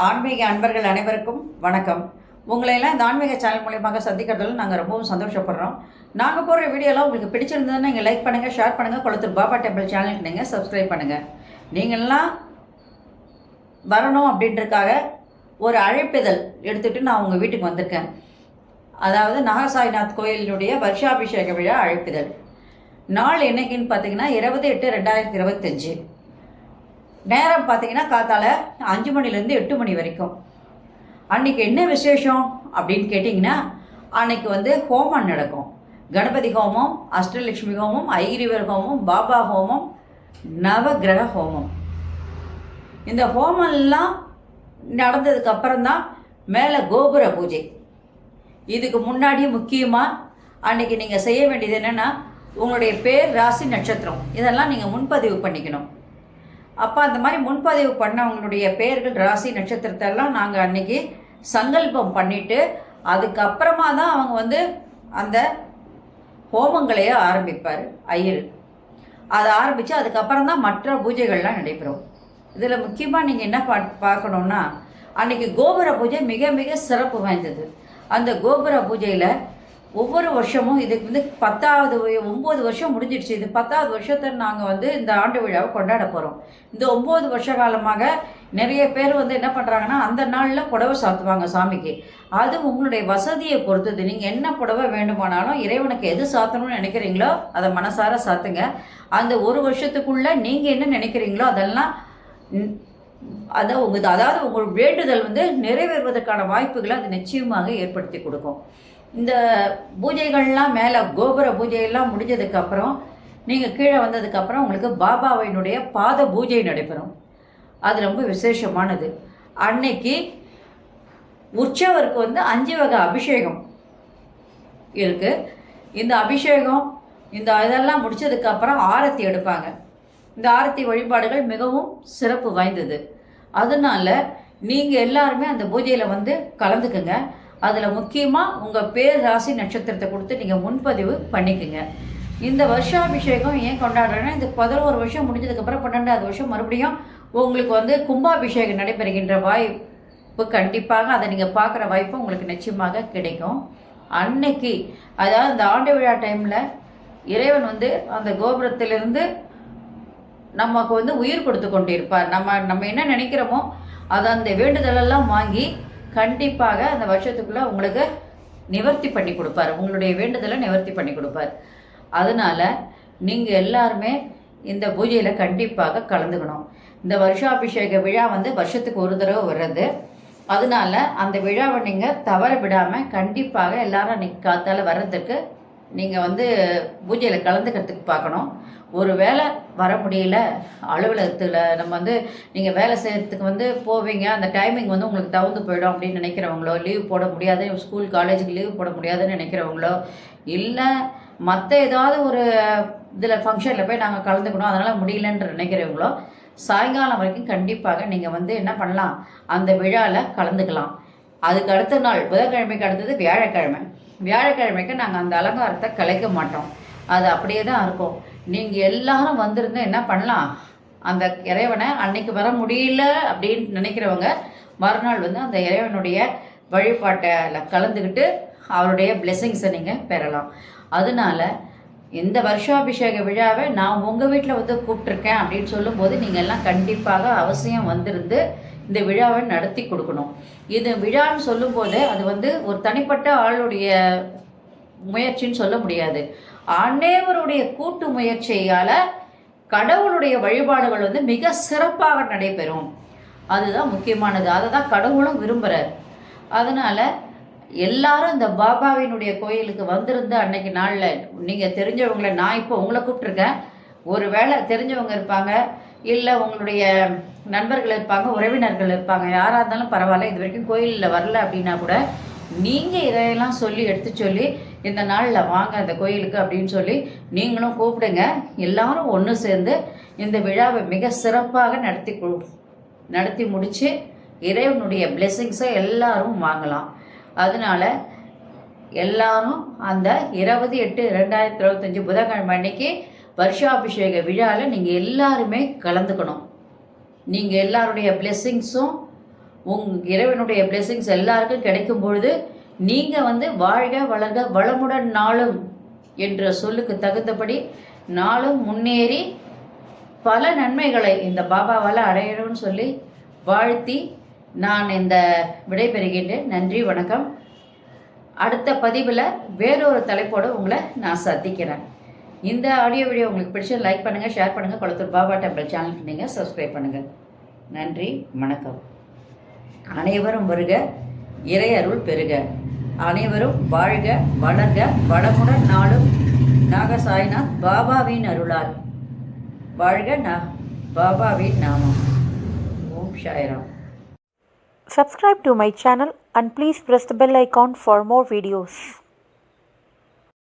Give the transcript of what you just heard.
ஆன்மீக அன்பர்கள் அனைவருக்கும் வணக்கம். உங்களையெல்லாம் இந்த ஆன்மீக சேனல் மூலியமாக சந்திக்கிறதுல நாங்கள் ரொம்பவும் சந்தோஷப்படுறோம். நாங்கள் போடுற வீடியோலாம் உங்களுக்கு பிடிச்சிருந்ததுன்னா நீங்கள் லைக் பண்ணுங்கள், ஷேர் பண்ணுங்கள். கொளத்தூர் பாபா டெம்பிள் சேனலுக்கு நீங்கள் சப்ஸ்கிரைப் பண்ணுங்கள். நீங்கள்லாம் வரணும் அப்படின்றதுக்காக ஒரு அழைப்பிதழ் எடுத்துகிட்டு நான் உங்கள் வீட்டுக்கு வந்திருக்கேன். அதாவது நாகசாய்நாத் கோயிலினுடைய வருஷாபிஷேக விழா அழைப்பிதழ். நாள் என்னைக்குன்னு பார்த்தீங்கன்னா 20/8/2025. நேரம் பார்த்தீங்கன்னா காத்தால 5 மணிலேருந்து 8 மணி வரைக்கும். அன்றைக்கி என்ன விசேஷம் அப்படின்னு கேட்டிங்கன்னா, அன்னைக்கு ஹோமம் நடக்கும். கணபதி ஹோமம், அஷ்டலட்சுமி ஹோமம், ஐகிரிவர் ஹோமம், பாபா ஹோமம், நவகிரக ஹோமம். இந்த ஹோமம்லாம் நடந்ததுக்கு அப்புறம்தான் மேலே கோபுர பூஜை. இதுக்கு முன்னாடி முக்கியமாக அன்றைக்கி நீங்கள் செய்ய வேண்டியது என்னென்னா, உங்களுடைய பேர், ராசி, நட்சத்திரம் இதெல்லாம் நீங்கள் முன்பதிவு பண்ணிக்கணும். அப்போ அந்த மாதிரி முன்பதிவு பண்ணவங்களுடைய பெயர்கள், ராசி, நட்சத்திரத்தெல்லாம் நாங்கள் அன்றைக்கி சங்கல்பம் பண்ணிவிட்டு அதுக்கப்புறமா தான் அவங்க அந்த ஹோமங்களையே ஆரம்பிப்பார் ஐயர். அதை ஆரம்பித்து அதுக்கப்புறம் தான் மற்ற பூஜைகள்லாம் நடைபெறும். இதில் முக்கியமாக நீங்கள் என்ன பார்க்கணுன்னா, அன்றைக்கி கோபுர பூஜை மிக மிக சிறப்பு வாய்ந்தது. அந்த கோபுர பூஜையில் ஒவ்வொரு வருஷமும் இதுக்கு 9 வருஷம் முடிஞ்சிடுச்சு. இது 10வது வருஷத்தை நாங்கள் இந்த ஆண்டு விழாவை கொண்டாட போகிறோம். இந்த 9 வருஷ காலமாக நிறைய பேர் என்ன பண்ணுறாங்கன்னா, அந்த நாளில் புடவை சாத்துவாங்க சாமிக்கு. அது உங்களுடைய வசதியை பொறுத்தது. நீங்கள் என்ன புடவை வேண்டுமானாலும் இறைவனுக்கு எது சாத்தணும்னு நினைக்கிறீங்களோ அதை மனசார சாத்துங்க. அந்த ஒரு வருஷத்துக்குள்ளே நீங்கள் என்ன நினைக்கிறீங்களோ அதெல்லாம் அதாவது உங்கள் வேண்டுதல் நிறைவேறுவதற்கான வாய்ப்புகளை அது நிச்சயமாக ஏற்படுத்தி கொடுக்கும். இந்த பூஜைகள்லாம் மேலே கோபுர பூஜையெல்லாம் முடிஞ்சதுக்கப்புறம் நீங்கள் கீழே வந்ததுக்கப்புறம் உங்களுக்கு பாபாவினுடைய பாத பூஜை நடைபெறும். அது ரொம்ப விசேஷமானது. அன்னைக்கு உற்சவருக்கு 5 வகை அபிஷேகம் இருக்குது. இந்த அபிஷேகம் இதெல்லாம் முடித்ததுக்கப்புறம் ஆரத்தி எடுப்பாங்க. இந்த ஆரத்தி வழிபாடுகள் மிகவும் சிறப்பு வாய்ந்தது. அதனால் நீங்கள் எல்லாருமே அந்த பூஜையில் கலந்துக்குங்க. அதில் முக்கியமாக உங்கள் பேர், ராசி, நட்சத்திரத்தை கொடுத்து நீங்கள் முன்பதிவு பண்ணிக்கோங்க. இந்த வருஷாபிஷேகம் ஏன் கொண்டாடுறேன்னா, இந்த 11 வருஷம் முடிஞ்சதுக்கப்புறம் 12வது வருஷம் மறுபடியும் உங்களுக்கு கும்பாபிஷேகம் நடைபெறுகின்ற வாய்ப்பு கண்டிப்பாக அதை நீங்கள் பார்க்குற வாய்ப்பு உங்களுக்கு நிச்சயமாக கிடைக்கும். அன்னைக்கு அதாவது இந்த ஆண்டு விழா டைமில் இறைவன் அந்த கோபுரத்திலிருந்து நமக்கு உயிர் கொடுத்து கொண்டிருப்பார். நம்ம என்ன நினைக்கிறோமோ அதை அந்த வேண்டுதலெல்லாம் வாங்கி கண்டிப்பாக அந்த வருஷத்துக்குள்ளே உங்களுக்கு நிவர்த்தி பண்ணி கொடுப்பார். உங்களுடைய வேண்டுதலை நிவர்த்தி பண்ணி கொடுப்பார். அதனால் நீங்கள் எல்லாருமே இந்த பூஜையில் கண்டிப்பாக கலந்துக்கணும். இந்த வருஷாபிஷேக விழா வருஷத்துக்கு ஒரு தடவை வர்றது. அதனால் அந்த விழாவை நீங்கள் தவற விடாமல் கண்டிப்பாக எல்லாரும் அன்றைக்கி காத்தால் வர்றதுக்கு நீங்கள் பூஜையில் கலந்துக்கிறதுக்கு பார்க்கணும். ஒரு வேளை வர முடியல, அலுவலகத்தில் நம்ம நீங்கள் வேலை செய்கிறதுக்கு போவீங்க, அந்த டைமிங் உங்களுக்கு தகுந்து போயிடும் அப்படின்னு நினைக்கிறவங்களோ, லீவ் போட முடியாது, ஸ்கூல் காலேஜுக்கு லீவ் போட முடியாதுன்னு நினைக்கிறவங்களோ, இல்லை மற்ற ஏதாவது ஒரு இதில் ஃபங்க்ஷனில் போய் நாங்கள் கலந்துக்கணும் அதனால் முடியலன்ற நினைக்கிறவங்களோ, சாயங்காலம் வரைக்கும் கண்டிப்பாக நீங்கள் என்ன பண்ணலாம், அந்த விழாவில் கலந்துக்கலாம். அதுக்கு அடுத்த நாள் புதன்கிழமைக்கு அடுத்தது வியாழக்கிழமைக்கு நாங்கள் அந்த அலங்காரத்தை கலைக்க மாட்டோம். அது அப்படியே தான் இருக்கும். நீங்கள் எல்லாரும் வந்திருந்து என்ன பண்ணலாம், அந்த இறைவனை அன்னைக்கு வர முடியல அப்படின்னு நினைக்கிறவங்க மறுநாள் அந்த இறைவனுடைய வழிபாட்டில் கலந்துக்கிட்டு அவருடைய பிளெஸிங்ஸை நீங்கள் பெறலாம். அதனால் இந்த வருஷாபிஷேக விழாவை நான் உங்கள் வீட்டில் கூப்பிட்ருக்கேன் அப்படின்னு சொல்லும்போது நீங்கள் எல்லாம் கண்டிப்பாக அவசியம் வந்திருந்து இந்த விழாவை நடத்தி கொடுக்கணும். இது விழான்னு சொல்லும்போது அது ஒரு தனிப்பட்ட ஆளுடைய முயற்சின்னு சொல்ல முடியாது. அனைவருடைய கூட்டு முயற்சியால் கடவுளுடைய வழிபாடுகள் மிக சிறப்பாக நடைபெறும். அதுதான் முக்கியமானது. அதை தான் கடவுளும் விரும்புகிறார். அதனால் எல்லாரும் இந்த பாபாவினுடைய கோயிலுக்கு வந்திருந்து அன்னைக்கு நாளில் நீங்கள் தெரிஞ்சவங்களை, நான் இப்போ உங்களை கூப்பிட்ருக்கேன், ஒரு வேளை தெரிஞ்சவங்க இருப்பாங்க, இல்லை உங்களுடைய நண்பர்கள் இருப்பாங்க, உறவினர்கள் இருப்பாங்க, யாராக இருந்தாலும் பரவாயில்ல, இது வரைக்கும் கோயிலில் வரல அப்படின்னா கூட நீங்கள் இதையெல்லாம் எடுத்து சொல்லி இந்த நாளில் வாங்க இந்த கோயிலுக்கு அப்படின்னு சொல்லி நீங்களும் கூப்பிடுங்க. எல்லாரும் ஒன்று சேர்ந்து இந்த விழாவை மிக சிறப்பாக நடத்தி முடித்து இறைவனுடைய பிளெஸிங்ஸை எல்லாரும் வாங்கலாம். அதனால் எல்லாரும் அந்த 20/8/2025 புதன்கிழமை அன்னைக்கு வருஷாபிஷேக விழாவில் நீங்கள் எல்லாருமே கலந்துக்கணும். நீங்கள் எல்லாருடைய பிளெஸிங்ஸும் இறைவனுடைய பிளெஸிங்ஸ் எல்லாருக்கும் கிடைக்கும் பொழுது நீங்கள் வாழ்க வளர்க வளமுடன் நாளும் என்ற சொல்லுக்கு தகுந்தபடி நாளும் முன்னேறி பல நன்மைகளை இந்த பாபாவால் அடையணும்னு சொல்லி வாழ்த்தி நான் இந்த விடைபெறுகின்றேன். நன்றி, வணக்கம். அடுத்த பதிவில் வேறொரு தலைப்போடு உங்களை நான் சந்திக்கிறேன். இந்த ஆடியோ வீடியோ உங்களுக்கு பிடிச்ச லைக் பண்ணுங்கள், ஷேர் பண்ணுங்கள். கொளத்தூர் பாபா டெம்பிள் சேனலுக்கு நீங்கள் சப்ஸ்கிரைப் பண்ணுங்கள். நன்றி, வணக்கம். அனைவரும் வருக, இறை அருள் பெறுக. அனைவரும் வாழ்க வளர்க வளமுடன் நாளும் நாகசாய்நாத் பாபாவின் அருளால் வாழ்க. பாபாவின் நாமம். ஓம் Sairam. Subscribe to my channel and please press the bell icon for more videos.